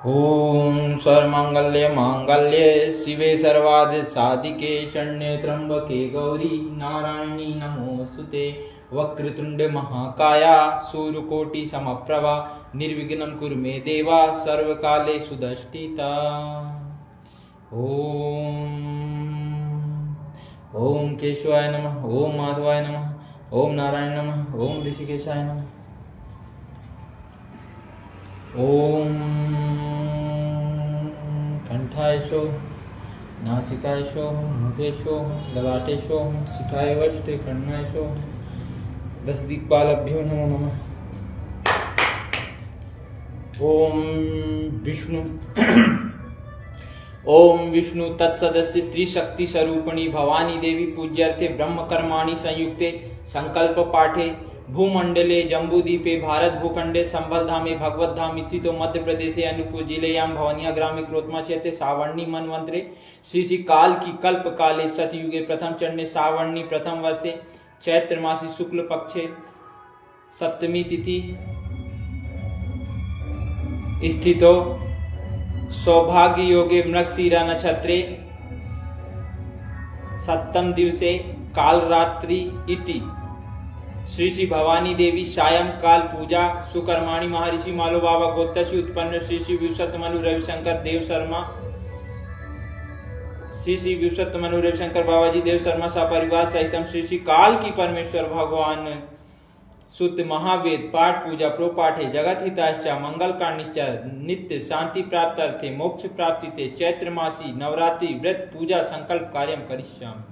ओम सर्वमंगल्य मांगल्ये शिवे सर्वार्थ साधिके शरण्ये त्र्यंबके गौरी नारायणी नमोस्तुते। वक्रतुंड महाकाया सूर्यकोटि समप्रभा निर्विघ्नं कुरु मे देवा सर्वकाले सुदष्टिता। ओम केशवाय नमः, ओम माधवाय नमः, ओम नारायण नमः, ओम ऋषिकेशाय नमः। ओम कंठायशो नासिकायशो मुखेशो ललाटेशो शिखाय वष्टे कर्णायशो 10 दिक्पालभ्यो नमो नमः। ओम विष्णु ओम विष्णु तत्सदस्य त्रिशक्ति स्वरूपिणी भवानी देवी पूज्यर्थे ब्रह्म कर्माणि संयुक्ते संकल्प पाठे भूमंडले जम्बूद्वीपे भारत भूखंडे संबल धामे भगवत धाम स्थितो मध्य प्रदेशे अनूपपुर जिलेयां भवनिया ग्रामे क्रोत्मा क्षेत्रे सावर्णी मनवंतरे श्री काल की कल्प काले सतयुगे प्रथम चरणे सावर्णी प्रथम वर्षे चैत्र मासी शुक्ल पक्षे सप्तमी तिथि स्थितो सौभाग्य योगे मृगशीरा नक्षत्रे सप्तम दिवसे काल रात्रि इति श्री भवानी देवी सायं काल पूजा सुकर्माणी महर्षि मालो बाबा गोत्र से उत्पन्न श्री विवसत मनु रविशंकर देव शर्मा श्री विवसत मनु रविशंकर बाबा जी देव शर्मा सपरिवार सहितम श्री काल की परमेश्वर भगवान शुद्ध महावेद पाठ पूजा प्रोपाठे जगत हिताश्च मंगल कारणिश्च नित्य शांति प्राप्त अर्थे मोक्ष प्राप्ति ते चैत्र मासी नवरात्रि व्रत पूजा संकल्प कार्यम करिष्यामि।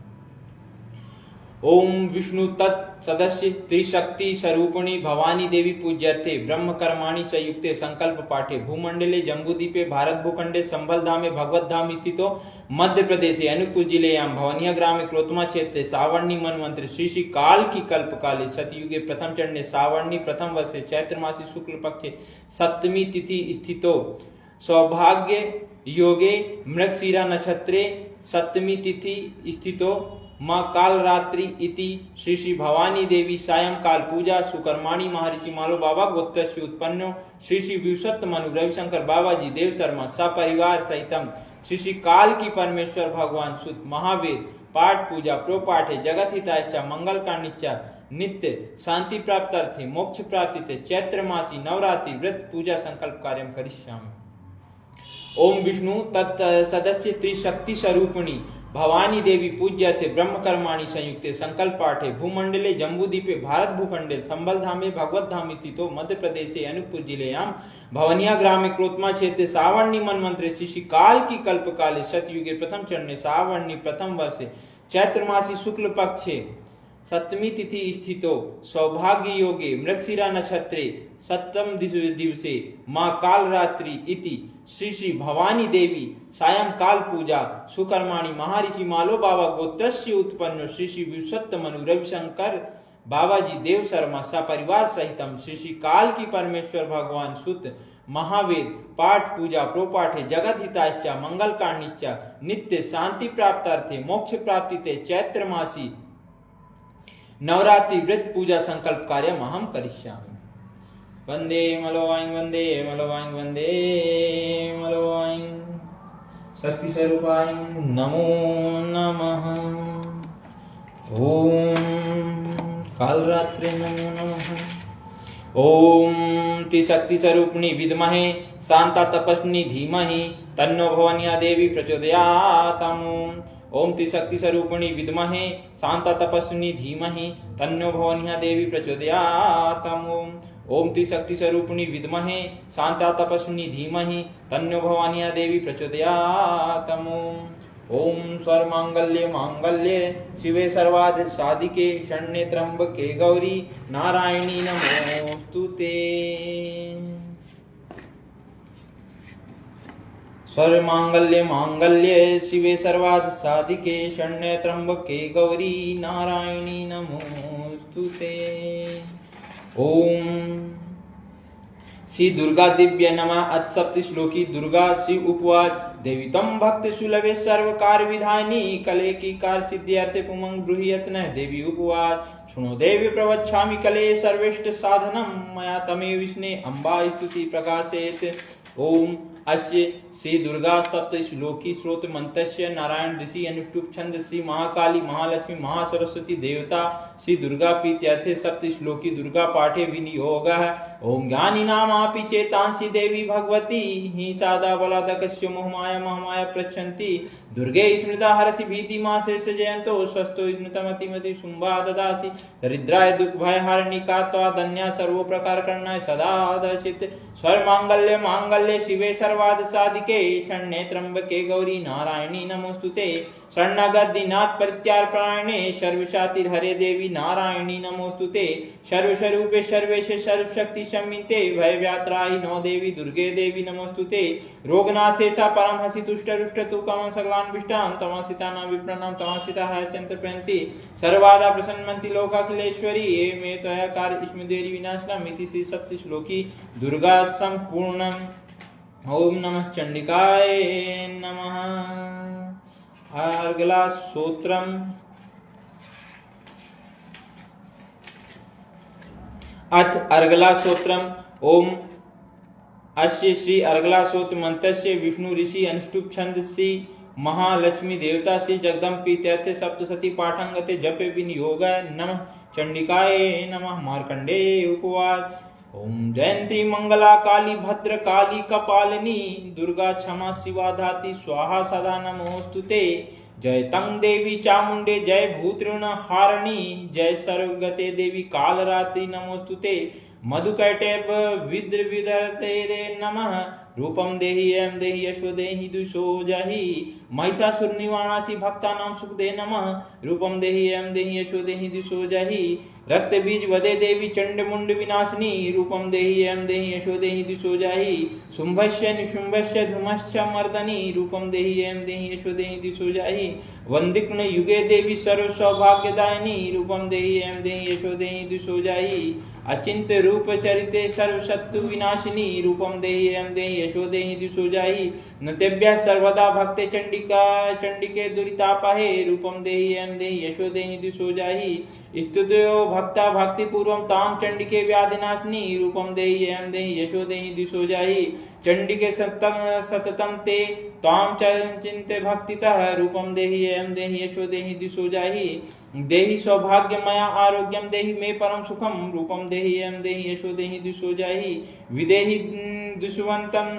ओम विष्णु तत् सदस्य त्रिशक्ति स्वरूपिणी भवानी देवी पूज्यर्थे ब्रह्म कर्माणि संयुक्ते संकल्प पाठे भूमंडले जम्बूद्वीपे भारत भूखंडे संबल धामे भगवत धाम स्थितो मध्य प्रदेशे अनूपपुर जिलेयां भवनिया ग्रामे क्रोत्मा क्षेत्रे सावर्णी मनवंतर श्री काल की कल्प काले सतयुगे प्रथम चरणे सावर्णी प्रथम वर्षे चैत्र मासी शुक्ल पक्षे सप्तमी तिथि स्थितो सौभाग्य योगे मृगशीरा नक्षत्रे सप्तमी तिथि स्थितो माँ काल रात्रि इति श्री भवानी देवी सायं काल पूजा सुकर्माणी महर्षि मालो बाबा गोत्र से उत्पन्न श्री विवसत मनु रविशंकर बाबा जी देव शर्मा सपरिवार सहितम श्री काल की परमेश्वर भगवान शुद्ध महावेद पाठ पूजा प्रोपाठे जगत हिताश्च मंगल कारणिश्च नित्य शांति प्राप्त अर्थे मोक्ष प्राप्ति ते चैत्र मासी नवरात्रि व्रत पूजा संकल्प कार्यम करिष्यामि। ओम विष्णु तत् सदस्य त्रिशक्ति स्वरूपिणी भवानी देवी पूज्यते ब्रह्म कर्माणि संयुक्ते संकल्प पाठे भूमंडले जम्बूद्वीपे भारत भूखंडे संबल धामे भगवत धाम स्थितो मध्य प्रदेशे अनूपपुर जिलेयां भवनिया ग्रामे क्रोत्मा क्षेत्रे सावर्णी मनवंतरे श्री काल की कल्प काले सतयुगे प्रथम चरणे सावर्णी प्रथम वर्षे चैत्र मासी शुक्ल पक्षे सप्तमी तिथि स्थितो सौभाग्य योगे मृगशीरा नक्षत्रे सप्तम दिवसे माँ काल रात्रि इति श्री भवानी देवी सायं काल पूजा सुकर्माणी महर्षि मालो बाबा गोत्रस्य उत्पन्न श्री विवसत मनु रविशंकर बाबा जी देव शर्मा सपरिवार सहितम श्री काल की परमेश्वर भगवान शुद्ध महावेद पाठ पूजा प्रोपाठे जगत हिताश्च मंगल कारणिश्च नित्य शांति प्राप्त अर्थे मोक्ष प्राप्ति ते चैत्र मासी नवरात्रि व्रत पूजा संकल्प कार्य अहम करिष्यामि। वंदे मलवाइं वंदे मलवाइं वंदे मलवाइं शक्ति स्वरूपाय नमो नमः। ओम कालरात्रे नमो नमः। ओम त्रिशक्ति स्वरूपिणी विद्महे शांता तपस्विनी धीमहि तन्नो भवनिया देवी प्रचोदयात्। ओम त्रिशक्ति स्वरूपिणी विद्महे शांता तपस्विनी धीमहि तन्नो भवनिया देवी प्रचोदयात्। ओम त्रिशक्ति स्वरूपिणी विद्महे शांता तपस्विनी धीमहि तन्नो भवानिया देवी प्रचोदयात्। ओम सर्वमांगल्ये मांगल्ये शिवे सर्वार्थ साधिके शरण्ये त्र्यंबके गौरी नारायणी नमोस्तुते। सर्वमांगल्ये मांगल्ये शिवे सर्वार्थ साधिके शरण्ये त्र्यंबके गौरी नारायणी नमोस्तुते। ओम श्री दुर्गा दिव्य नमः अत्सप्त श्लोकी दुर्गा श्री उपवाच देवी तम भक्त सुलभे सर्व कार्य विधानी कले की कार सिद्ध्यर्थे पुमंग ब्रूहीयत्न देवी उपवाच शृणो देवी प्रवक्ष्यामि कले सर्वेष्ट साधनम मया तमे विष्णे अम्बा स्तुति प्रकाशेत। ओम अस्य श्री दुर्गा सप्त श्लोकी स्रोत मंत्रस्य नारायण ऋषि अनुष्टुप छंद श्री महाकाली महालक्ष्मी महासरस्वती देवता श्री दुर्गा प्रीत्यर्थे सप्त श्लोकी दुर्गा पाठे विनियोगः। ओम ज्ञानिनामापि चेतांसि देवी भगवती हि सादा बलादकस्य मोहमाया महमाया प्रच्छन्ति दुर्गे स्मृता हरसि भीतिमा शेष जयन्तो स्वस्तो स्मृतमतिमति शुंभा ददासि दरिद्राय दुख भय हारिणी का त्वा सर्व प्रकार करणाय सदा दर्शित स्वर मांगल्य मांगल्य शिवे सर्वाद साधिके शरण्ये त्र्यंबके गौरी नारायणी नमोस्तुते शरणागतिनाथ परित्यागपरायणे सर्वशातिर्हरे देवी नारायणी नमोस्तुते सर्वस्वरूपे सर्वेशे सर्वशक्ति संमिते भय व्यात्राहि नो देवी दुर्गे देवी नमोस्तुते रोगनाशे सा परमहसि तुष्ट रुष्ट तु कमं सकलान्विष्टां तमासितानां विप्रणां तमासिता हयसन्त प्रयन्ति सर्वादा प्रसन्नन्ति लोकाखिलेश्वरी एमे त्वया कार्य स्मृदेरि विनाशनम् इति श्री सप्त श्लोकी दुर्गा संपूर्णम्। ओम नमः चंडिकाय नमः। अर्गला सूत्रम अथ अर्गला सूत्रम। ओम अस्य श्री अर्गला सूत्र मंत्रस्य विष्णु ऋषि अनुष्टुप छंद श्री महालक्ष्मी देवता श्री जगदम्बी तीर्थे सप्तशती पाठंगते जपे विनियोग। नमः चंडिकाय नमः। मार्कंडेय उपवास। ओम जयंती मंगला काली भद्र काली कपालिनी दुर्गा क्षमा शिवा धाति स्वाहा सदा नमोस्तुते। जय तंग देवी चामुंडे जय भूतृण हारिणी जय सर्वगते देवी कालरात्रि नमोस्तुते। मधुकैटेव विद्र विदर्ते नमः रूपम देहि एवं देहि यशो देहि दुषो जहि महिषासुर निवाणासी भक्तानां सुखदे नमः रूपम देहि एवं देहि यशो देहि दुषो जहि रक्त बीज वदे देवी चंड मुंड विनाशिनी रूपम देहि एवं देहि यशो देहि दुषो जहि शुंभस्य निशुंभस्य धूमश्च मर्दनी रूपम देहि एवं देहि यशो देहि दुषो जहि वंदिक्न युगे देवी सर्व सौभाग्यदायिनी रूपम देहि एवं देहि यशो देहि दुषो जहि अचिंत रूप चरिते सर्व शत्रु विनाशिनी रूपम देहि एवं देहि यशो देहि दुषो जहि नतेभ्यः सर्वदा भक्ते चंडिका चंडिके दुरितापहे रूपम देहि एवं देहि यशो देहि दुषो जहि स्तुत्यो भक्ता भक्ति पूर्वम ताम चंडिके व्याधिनाशिनी रूपम देहि एवं देहि यशो देहि दुषो जहि चंडिके सततम ते ताम चिंते भक्तितः रूपम देहि एवं देहि यशो देहि दुषो जहि देहि सौभाग्यमया आरोग्यम देहि मे परम सुखम रूपम देहि एवं देहि यशो देहि दुषो जहि विदेहि दुष्वंतम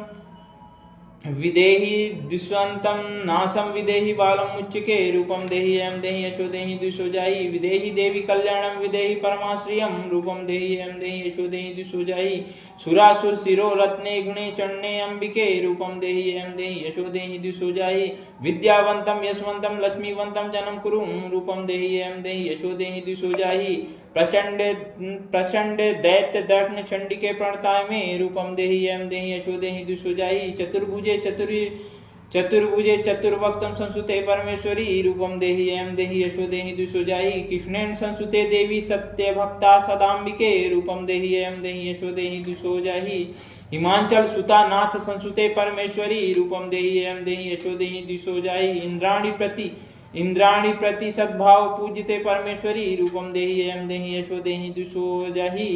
विदेहि दुष्वंतम नाशम विदेहि बालम उच्चके रूपम देहि एवं देहि यशो देहि दुषो जहि विदेहि देवी कल्याणम विदेहि परमाश्रियम रूपम देहि एवं देहि यशो देहि दुषो जहि सुरासुर शिरो रत्ने गुणे चण्णे अंबिके रूपम देहि एवं देहि यशो देहि दुषो जहि विद्यावंतम यशवंतम लक्ष्मीवंतम जनम कुरुम रूपम देहि एवं देहि यशो देहि दुषो जहि प्रचंड प्रचंड दैत्य दर्शन चंडिके प्रणताय में रूपम देहि एवं देहि यशो देहि दुषो जहि चतुर्भुजे चतुर्भुजे चतुर्भक्तम संसुते परमेश्वरी रूपम देहि एवं देहि यशो देहि दुषो जहि कृष्णेन संसुते देवी सत्य भक्ता सदाम्बिके रूपम देहि एवं देहि यशो देहि दुषो जहि हिमांचल सुता नाथ संसुते परमेश्वरी रूपम देहि एवं देहि यशो देहि दुषो जहि इंद्राणी प्रति सद्भाव पूजिते परमेश्वरी रूपम देहि एवं देहि यशो देहि दुषो जहि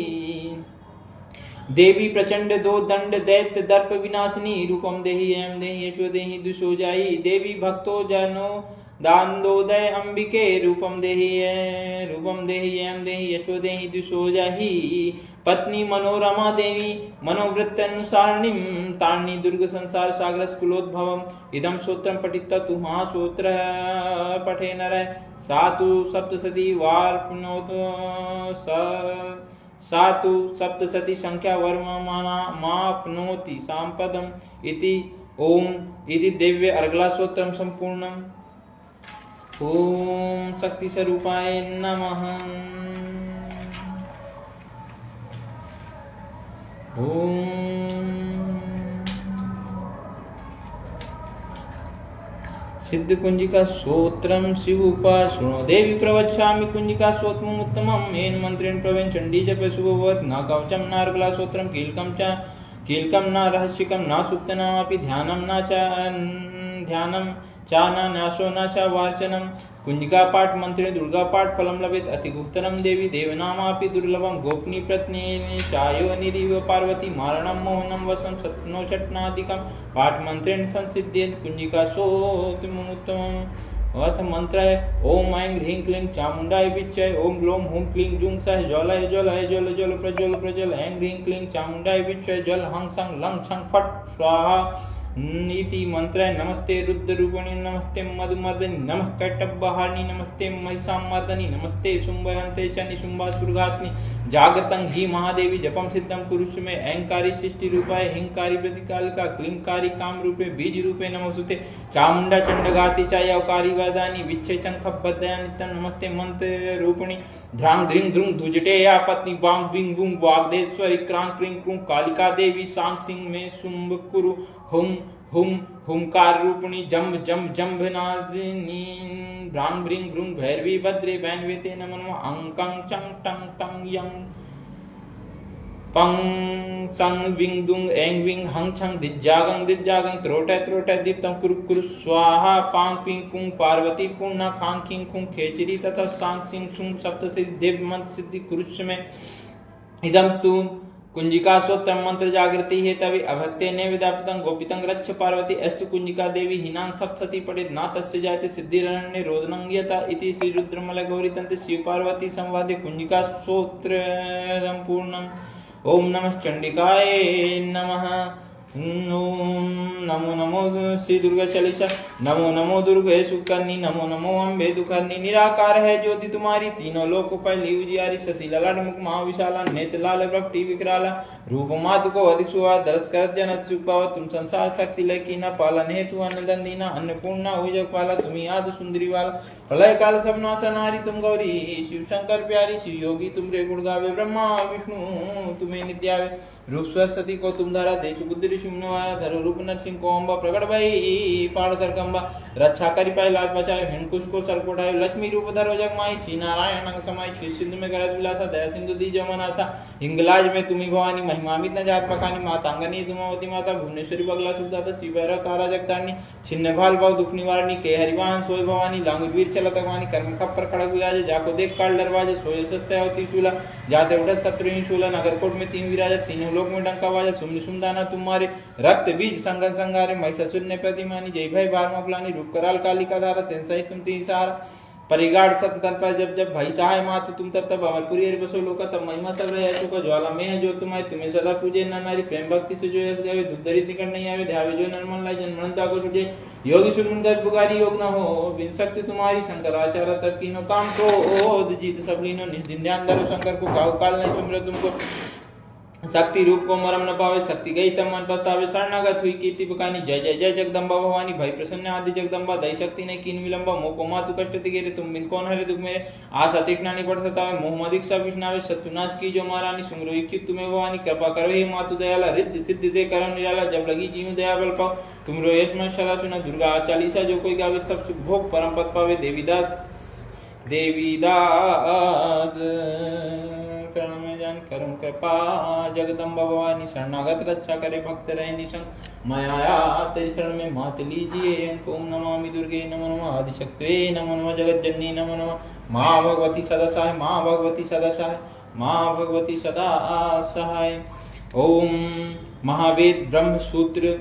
देवी प्रचंड दो दंड दैत्य दर्प विनाशिनी रूपम देहि एवं देहि यशो देहि दुषो जहि देवी भक्तो जनो दानोदय अंबिके रूपम देहि एवं देहि यशो देहि दुषो जहि पत्नी मनोरमा देवी मनोवृत्त अनुसारिणी तारणी दुर्ग संसार सागर स्कुलोद्भवम इदम सूत्रम पठिता तु महासूत्र पठे नर सातु सप्तशती सातु सप्तशती संख्या वर्माना माप्नोति सांपदम इति ओम इति दिव्य अर्गला सूत्रम संपूर्णम। ओम शक्ति स्वरूपाय नमः। सिद्ध कुंजिका स्तोत्रम शिव उपासनो देवी प्रवक्ष्यामि कुंजिका स्तोत्रम उत्तमम येन मंत्रेण प्रवेन चंडी जप शुभवत् न कवचम नार्गला स्तोत्रम कीलकं न रहस्यकं न सुप्तनामपि ध्यानं चा न न्यासो न च वाचनं कुंजिका पाठ मंत्रे दुर्गा पाठ फलं लभेत अति गुप्तरं देवी देवनामापि दुर्लभं गोपनी प्रत्ने चायो निरिव पार्वती मारणं मोहनं वसं सत्नो चटनादिकं पाठ मंत्रेण संसिद्धेत कुंजिका सोत्तमोत्तमम् अथ मंत्र है ओम ऐं ह्रीं क्लीं चामुंडाय विच्चय ओम ग्लोम हुम क्लीं जुं सह ज्वलय ज्वलय ज्वल ज्वल प्रज्वल प्रज्वल ऐं ह्रीं क्लीं चामुंडाय विच्चय जल हंग संग लंग छंग फट स्वाहा नीति मंत्र है नमस्ते रुद्र रूपिणी नमस्ते मधुमर्दनी नमः कैटभहारिणी नमस्ते महिषामर्दनी नमस्ते शुंभहन्ते च निशुंभासुरघातिनी जागतं हि महादेवी जपम सिद्धं पुरुष में अहंकारी सृष्टि रूपाय हिंकारी प्रतिकालिका क्लींकारी काम रूपे बीज रूपे नमोस्तुते चामुंडा चंडघाती चायवकारी वरदानी विच्छे चंखबद्धया नित्यं नमस्ते मंत्र रूपिणी ध्रांग ध्रिंग ध्रुंग धुजटे या पत्नी बांग विंग वुंग वाग्देश्वरी क्रांग क्रीं क्रूं कालिका देवी सांग सिंह में शुंभ कुरु हुम हुम हुंकार रूपिणी जम्भ जम्भ जम्भनादिनी भ्रां भ्रीं भ्रूं भैरवी भद्रे वैन्वेते नमो अंकं चंग टंग टंग यंग पंग संग विंग दुंग एंग विंग हंग छंग दिज्जागं त्रोटय त्रोटय दीप्तं कुरु कुरु स्वाहा पांग पिंग कुंग पार्वती पुण्य खांग किंग कुंग खेचरी तथा सांग सिंह शुंग सप्तसिद्धि दिव्य मंत्र सिद्धि कुरुष में इदम तू कुंजिका सोत्रम मंत्र जागृति है तभी अभक्ते ने विदापितं गोपितं रक्ष पार्वती अस्तु कुंजिका देवी हिनां सप्तति पठेत ना तस्य जायते सिद्धिरण्ये रोदनं यथा इति श्री रुद्रमलय गौरी तंत्र शिव पार्वती संवादे कुंजिका स्तोत्र संपूर्णम् ओम नमः चंडिकाय नमः ओम नमो नमो श्री दुर्गा चालीसा नमो नमो दुर्गे सुकर्णी नमो नमो अम्बे दुखर्णी निराकार है ज्योति तुम्हारी तीनों लोक फैली उजियारी शशि ललाट मुख महाविशाला नेत्र लाल वक्टी विकराला रूप मातु को अधिक सुहा दरस कर जनत सुपाव तुम संसार शक्ति लकी न पालन हेतु अन्न दीना अन्नपूर्णा उजग पाला तुम्ही आदि सुंदरी वाला प्रलय काल सब नारी तुम गौरी शिव शंकर प्यारी शिव योगी तुम रे गुण गावे ब्रह्मा विष्णु तुम्हें नित्यावे रूप सरस्वती को तुम धरा देश बुद्धि धरो रूप नरसिंह को अम्बा प्रकट भई पाड़ कर कंबा रक्षा करी पाए लाल बचाए हिंकुश को सर उठाए लक्ष्मी रूप धरो जग माई श्री नारायण अंग समाई श्री सिंधु में गरज विलासा दया सिंधु दी जमना था हिंगलाज में तुम्ही भवानी महिमामित न जात पकानी मातांगनी दुमावती माता भुवनेश्वरी बगला सुखदाता शिव भैरव तारा जगतारणी छिन्न भाल भाव दुख निवारणी के हरिवाहन सोय भवानी लांग वीर चला तकवानी कर्म खप्पर खड़ग विराजे जाको देख काल दरवाजे सोय सस्ते होती शूला जाते उठत शत्रु शूला नगरकोट में तीन विराजा तीनों लोक में डंका बाजा सुमनि सुमदाना तुम्हारे रक्त बीज संगन संगारे महिषासुर ने प्रतिमानी जय भाई बार मफलानी रूप कराल कालिका धारा सेंसाई तुम तीन सहारा परिगाढ़ सतन पर जब जब भाई सहाय मातु तुम तब तब अमरपुरी हरि बसो लोका तब महिमा सब रहे ऐसो का ज्वाला में है जो तुम्हारे तुम्हें सदा पूजे न नारी प्रेम भक्ति से जो यश गावे दुधरी निकट नहीं आवे ध्यावे जो नरमन लाई जन्मनता को तुझे योगी सुरमन कर पुकारी योग न हो बिन शक्ति तुम्हारी शंकराचार्य तक कीनो काम क्रोध जीत सब लीनो निस्दिन ध्यान धरो शंकर को काहु काल नहीं सुमरे तुमको शक्ति रूप को मरम न पावे शक्ति गई तब मन पछतावे शरणागत हुई कीर्ति बकानी जय जय जय जगदम्बा भवानी भाई प्रसन्न आदि जगदम्बा दई शक्ति ने कीन विलंबा मोको मातु कष्ट तिगेरे तुम बिन कौन हरे दुख मेरे आशा तीक्ष्णानी पड़ सतावे मोह मदिक सब विष्णावे शत्रुनाश की जो महारानी सुमरो इच्छित तुम्हें भवानी कृपा करो हे मातु दयाला रिद्धि सिद्धि दे करम निराला जब लगी जीव दया बल पाओ तुमरो यश में शला सुना दुर्गा चालीसा जो कोई गावे सब सुख भोग परम पद पावे देवीदास शरण में जान करम कृपा जगदम्बा भवानी शरणागत रक्षा करे भक्त रहे निशंक माया तेरी शरण में मात लीजिए ओम नमामि दुर्गे नमो नमः आदिशक्ति नमो नमः जगत जननी नमो नमः माँ भगवती सदा सहाय माँ भगवती सदा सहाय माँ भगवती सदा सहाय ओम महावेद ब्रह्म सूत्र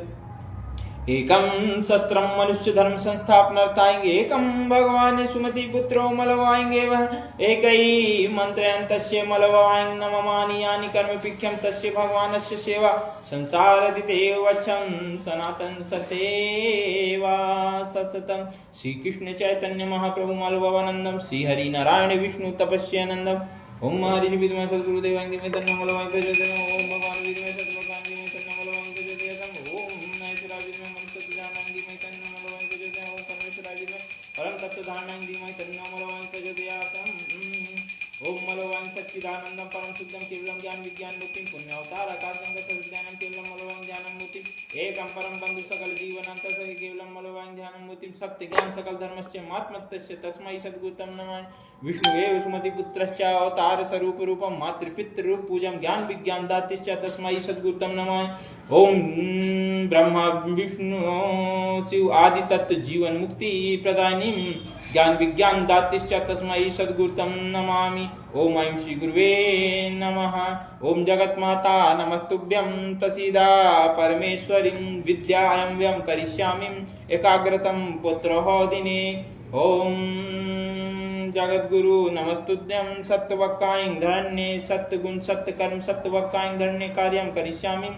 एकम शस्त्रम मनुष्य धर्म संस्थापनार्थाएंगे एकम भगवान सुमति पुत्रो मलवाएंगे वह एक ही मंत्र तस्य मलवाएं नममानि यानि कर्म पिख्यम तस्य भगवानस्य सेवा संसार दिदेव वचन सनातन सतेवा सततम श्री कृष्ण चैतन्य महाप्रभु मलवानंदम श्री हरि नारायण विष्णु तपस्यानंदम ओम हरि विद्महे सद्गुरुदेवांगे में तन्नो मलवाएं प्रचोदयात् ओम भगवान विद्महे सद्गुरुदेवांगे में तन्नो मलवाएं प्रचोदयात् ओम नैसरा विद्महे मनसुदानांगे में तन्नो मलवाएं प्रचोदयात् ओम सर्वेश्वराय विद्महे परम तत्वधारणांगे में तन्नो मलवाएं प्रचोदयात् ओम मलोवांग सच्चिदानंदम परम शुद्धम केवलम ज्ञान विज्ञान मुक्तिम पुण्यवतार आकाशं सच्चिदानंदम केवलम मलोवांग ज्ञानम मुक्तिम एकम परम बंधु सकल जीवनांत सहि केवलम मलोवांग ज्ञानम मुक्तिम सत्य ज्ञान सकल धर्मस्य महात्मत्तस्य तस्मै सद्गुरुतं नमः विष्णुवे सुमति पुत्रश्च अवतार स्वरूप रूपम मातृपितृ रूप पूजम ज्ञान विज्ञान दातिश्च तस्मै सद्गुरुतं नमः ओम ब्रह्मा विष्णु शिव आदि तत्व जीवन मुक्ति प्रदायिनी ज्ञान विज्ञान दातिश्च तस्मै सद्गुरुतं नमामि ओम ऐं श्री गुरुवे नमः ओम जगन्माता नमस्तुभ्यं प्रसीदा परमेश्वरीं विद्यां व्यं करिष्यामि एकाग्रतं पुत्रः दिने ओम जगद्गुरु नमस्तुभ्यं सत्यवक्कायं धरण्ये सत्यगुण सत्यकर्म सत्यवक्कायं धरण्ये कार्यं करिष्यामि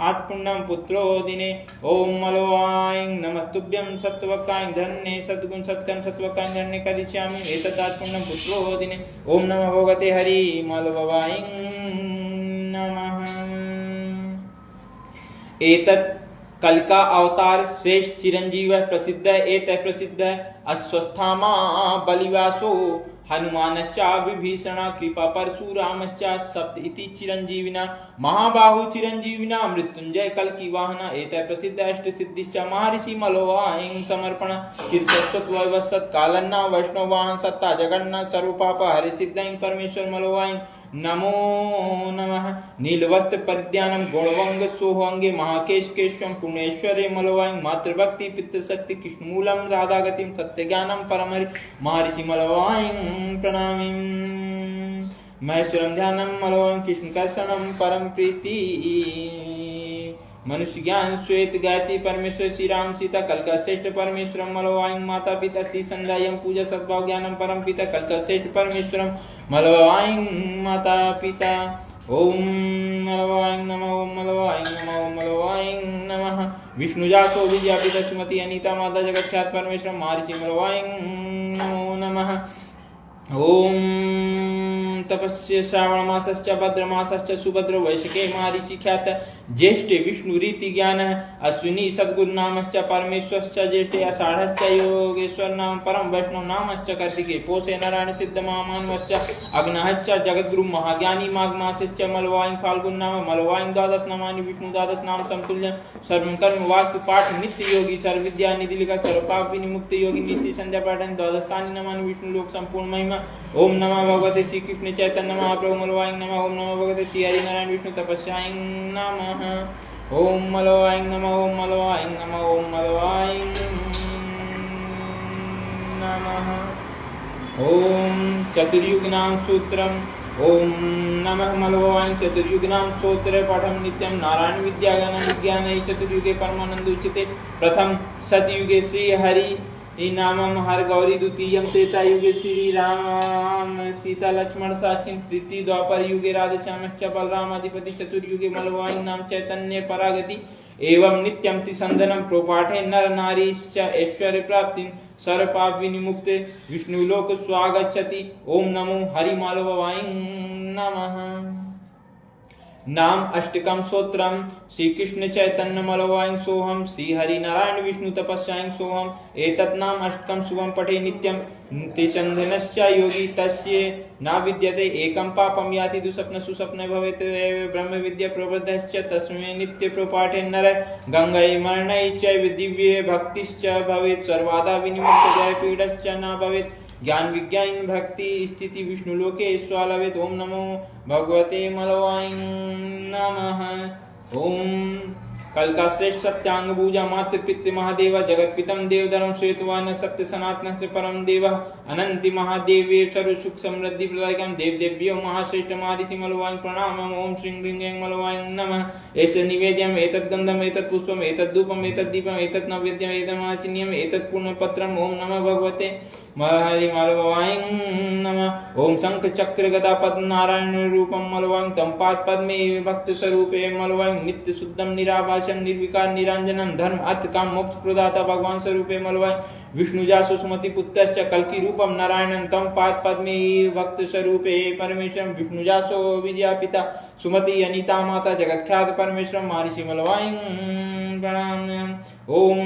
आत्पुण्यं पुत्रो दिने ओम मलोवायं नमस्तुभ्यं सत्यवक्कायं धरण्ये सत्यगुण सत्यकर्म सत्यवक्कायं धरण्ये करिष्यामि एतत् आत्पुण्यं पुत्रो दिने ओम नमः भगवते हरि मलवायं नमः एतत् कल का अवतार श्रेष्ठ चिरंजीव प्रसिद्ध एत प्रसिद्ध अस्वस्थामा बलिवासो हनुमानश्चा विभीषण कृपा परशुरामश्चा सप्त इति चिरंजीविना महाबाहु चिरंजीविना मृत्युंजय कल की वाहन एत प्रसिद्ध अष्ट सिद्धिश्च महर्षि मलोवायं समर्पण कीर्तस्वत वैवस्वत कालन्ना वैष्णवाहन सत्ता जगन्नाथ सर्वपाप हरि सिद्धं परमेश्वर मलोवायं नमो नमः नीलवस्त्र परिधानम गुणवंग सोहंगे महाकेश केशवम पुण्येश्वरे मलवायं मातृभक्ति पितृशक्ति कृष्णमूलम राधागतिम सत्यज्ञानम परमहरि महर्षि मलवायं प्रणामि महेश्वरम ध्यानम मलवायं कृष्णकर्षणम परम प्रीति मनुष्य ज्ञान श्वेत गायत्री परमेश्वर श्री राम सीता कल का श्रेष्ठ परमेश्वरम मलवायं माता पिता श्री संध्यायं पूजा सद्भाव ज्ञानम परम पिता कल का श्रेष्ठ परमेश्वरम मलवायं माता पिता ओम मलवायं नमः ओम मलवायं नमः ओम मलवायं नमः विष्णुजातो विद्या पिता सुमति अनीता माता जगत्ख्यात परमेश्वरम महर्षि मलवायं नमो नमः ओम तपस्य श्रावण मासश्च भद्र मासश्च सुभद्र वैशके महर्षि ख्यात ज्येष्ठे विष्णु रीति ज्ञान अश्विनी सद्गुरु नामश्च परमेश्वरश्च ज्येष्ठे आषाढ़श्च योगेश्वर नाम परम वैष्णव नामश्च कार्तिके पोषे नारायण सिद्ध महामानवश्च अग्नहश्च जगद्गुरु महाज्ञानी माघ मासश्च मलवायं फाल्गुन नाम मलवायं द्वादश नामानि विष्णु द्वादश नाम समतुल्य सर्वकर्म वास्तु पाठ नित्य योगी सर्वविद्या निधि लिखा सर्वपाप विनिमुक्त योगी नित्य संध्या पाठन द्वादशानि नामानि विष्णु लोक संपूर्ण महिमा ओम नमः भगवते श्री कृष्ण चैतन्य महाप्रभु मलवायं नमः ओम नमः भगवते श्री हरि नारायण विष्णु तपस्यायं नमः ओम मलवायं नमः ओम मलवायं नमः ओम मलवायं नमः ओम चतुर्युगनां सूत्रम ओम नमः मलवायं चतुर्युगनां सूत्र पाठं नित्यं नारायण विद्याज्ञानं विज्ञानै चतुर्युगे परमानंद उच्यते प्रथम सतयुगे श्री हरि नामम हर गौरी द्वितीयम त्रेता युगे श्री राम सीता लक्ष्मण साचिन तृतीय द्वापर युगे राधश्यामश्च बलराम अधिपति चतुर्युगे मलवायं नाम चैतन्य परागति एवं नित्यं त्रिसंधनं प्रोपाठे नर नारीश्च ऐश्वर्य प्राप्ति सर्वपाप विनिमुक्ते विष्णुलोक स्वागच्छति ओम नमो हरि मलवायं नमः नाम अष्टकम सूत्रम श्री कृष्ण चैतन्य मलवायं सोहम श्री हरि नारायण विष्णु तपस्यायं सोहम एतत् नाम अष्टकम शुभम पठे नित्यं त्रिसंधनश्च योगी तस्य न विद्यते एकं पापं याति दुःस्वप्न सुस्वप्न भवेत् ब्रह्म विद्या प्रवृद्धश्च तस्मै नित्य प्रोपाठे नर गंगै मरणै चैव दिव्ये भक्तिश्च भवेत् सर्वदा विनिमुक्त जय पीडश्च न भवेत् ज्ञान विज्ञान भक्ति स्थिति विष्णु लोके स्वालवेत ओम नमो भगवते मलवायं नमः ओम कल का श्रेष्ठ सत्यांग पूजा मातृ पितृ महादेव जगत पितम देव धर्म श्वेतवान सत्य सनातन से परम देव अनंति महादेव सर्व सुख समृद्धि प्रदायकम देव देव्यो महाश्रेष्ठ महर्षि मलवायं प्रणाम ओम श्री ह्रीं मलवायं नमः ऐसे निवेद्यम एतत् गंधम एतत् पुष्पम एतत् धूपम एतत् दीपम एतत् नैवेद्यम एतन्माचिन्यम एतत् पूर्णपत्रम ओम नमः भगवते हरि मलवायं नमः ओम शंख चक्र गदा पद्म नारायण रूपम मलवायं तम पाद पद्मे भक्त स्वरूपे मलवायं नित्य शुद्धम निराभाषं निर्विकार निरंजनम धर्म अर्थ काम मोक्ष प्रदाता भगवान स्वरूपे मलवायं विष्णुजा सुमति पुत्रश्च कल्कि रूपम नारायणं तम पाद पद्मे भक्त स्वरूपे परमेश्वरं विष्णुजासो विजया पिता सुमति अनीता माता जगत्ख्यात परमेश्वरं महर्षि मलवायं प्रणाम ओम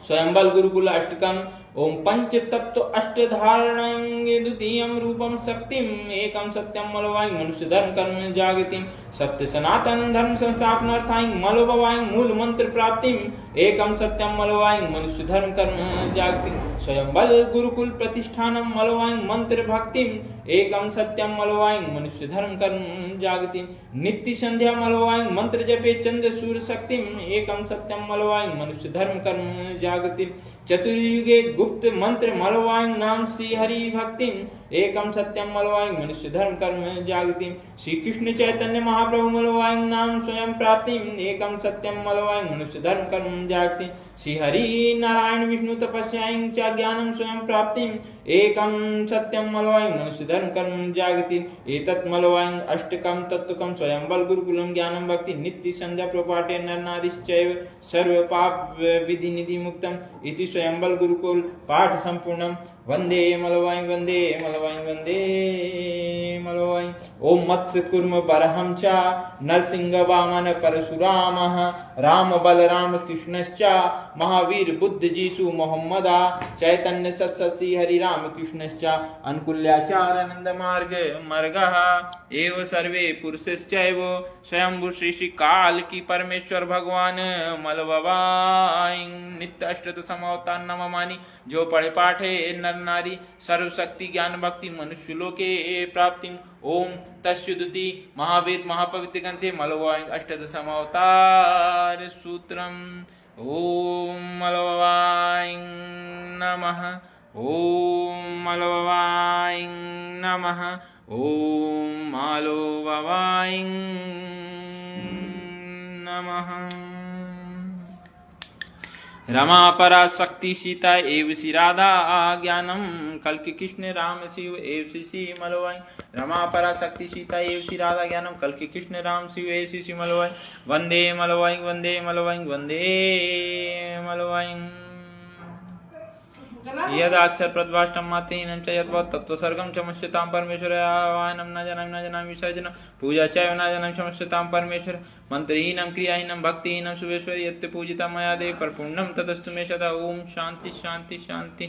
स्वयंबल गुरुकुल अष्टकम ओम पंच तत्व अष्टधारणं द्वितीयं रूपम शक्तिम एकम सत्यम मलवाय मनुष्य धर्म कर्म जागतिम सत्य सनातन धर्म संस्थापनार्थाय मलोभवाय मूल मंत्र प्राप्तिम एकम सत्यम मलवाय मनुष्य धर्म कर्म जागतिम स्वयं बल गुरुकुल प्रतिष्ठानम मलवाय मंत्र भक्तिम एकम सत्यम मलवाय मनुष्य धर्म कर्म जागतिम नित्य संध्या मलवाय मंत्र जपे चंद्र सूर्य शक्तिम एकम सत्यम मलवाय मनुष्य धर्म कर्म जागतिम चतुर्युगे गुप्त मंत्र मलवाय नाम श्री हरि भक्तिम एकम सत्यम मलवाय मनुष्य धर्म कर्म जागतिम श्री कृष्ण चैतन्य महाप्रभु मलवाय नाम स्वयं प्राप्तिम एकम सत्यम मलवाय मनुष्य धर्म कर्म जागतिम श्री हरि नारायण विष्णु तपस्यां च ज्ञानम स्वयं प्राप्तिम एकम सत्यम मलवाय मनुष्य धर्म कर्म जागतिम एतत् मलवाय अष्टकम तत्वकम स्वयं बल गुरुकुलम ज्ञानम भक्ति नित्य संध्या प्रपाठे नर नारीश्चैव सर्व पाप विधि निधि मुक्तम इति स्वयं बल गुरुकुल पाठ संपूर्णम वंदे मलवाय वंदे मलवाय वंदे मलवाय ओम मत्स्य कुर्म बरहम च नरसिंह वामन परशुराम राम बलराम कृष्णश्च महावीर बुद्ध जीसु मोहम्मदा चैतन्य सत श्री हरि राम कृष्णश्च अनुकूल्याचारानंद मार्ग मर्गः एव सर्वे पुरुषश्चैव स्वयंभू श्री श्री काल की परमेश्वर भगवान मलवाय नित्य अष्टत समावतार नममानि जो पढ़े पाठे नर नारी सर्वशक्ति ज्ञान भक्ति मनुष्य लोके प्राप्ति ओम तस्युदुति महावेद महापवित्र ग्रंथे मलवाय अष्टद समावतार सूत्रम ओम मलवाय नमः ओम मलवाय नमः ओम मलवाय नमः रमा परा शक्ति सीता एव श्री राधा ज्ञानम कल के कृष्ण राम शिव एव श्री मलवाय रमा परा शक्ति सीता एव श्री राधा ज्ञानम कल के कृष्ण राम शिव एव श्री मलवाय वंदे मलवाय वंदे मलवाय वंदे मलवाय यदाक्षर प्रद्भाष्टम मातेहीनं च यद्वत् तत्त्वसर्गं च मुच्यतां परमेश्वरावायनं न जनामि विसर्जनं पूजा चैव न जनामि क्षमस्यतां परमेश्वर मंत्रहीनं क्रियाहीनं भक्तिहीनं सुवेश्वरी यत् पूजितं मया देव परिपूर्णं तदस्तु मे सदा ओम शांति शांति शांति।